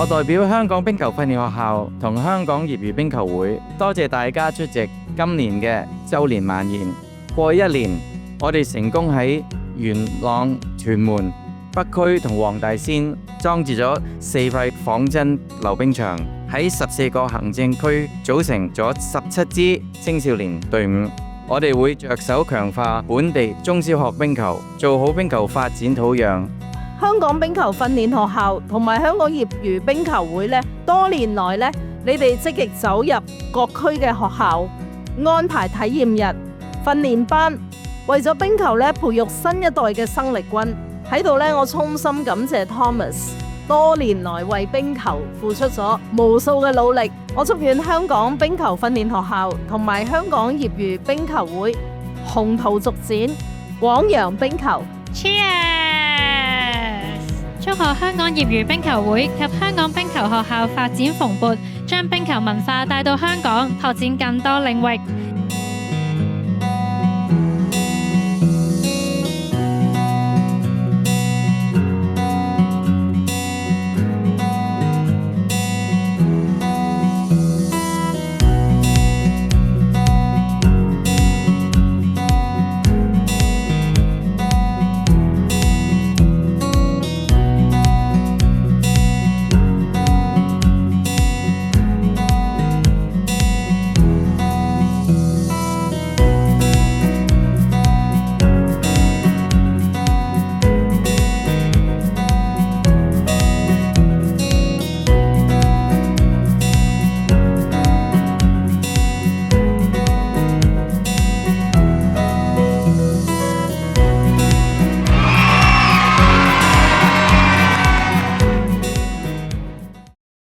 我代表香港冰球訓練學校同香港業餘冰球會，多謝大家出席今年嘅週年晚宴。過去一年，我哋成功喺元朗、屯門、北區同黃大仙裝置咗4塊仿真溜冰場，喺14個行政區組成咗17支青少年隊伍。我哋會着手強化本地中小學冰球，做好冰球發展土壤。香港冰球訓練學校同埋香港業餘冰球會呢，多年來呢，你哋積極走入各區嘅學校，安排體驗日、訓練班，為咗冰球呢，培育新一代嘅生力軍。喺度呢，我衷心感謝 Thomas 多年來為冰球付出咗無數嘅努力。我祝願香港冰球訓練學校同埋香港業餘冰球會鴻圖續展，廣揚冰球。Cheers！ 祝賀香港業餘冰球會及香港冰球學校發展蓬勃，將冰球文化帶到香港，拓展更多領域。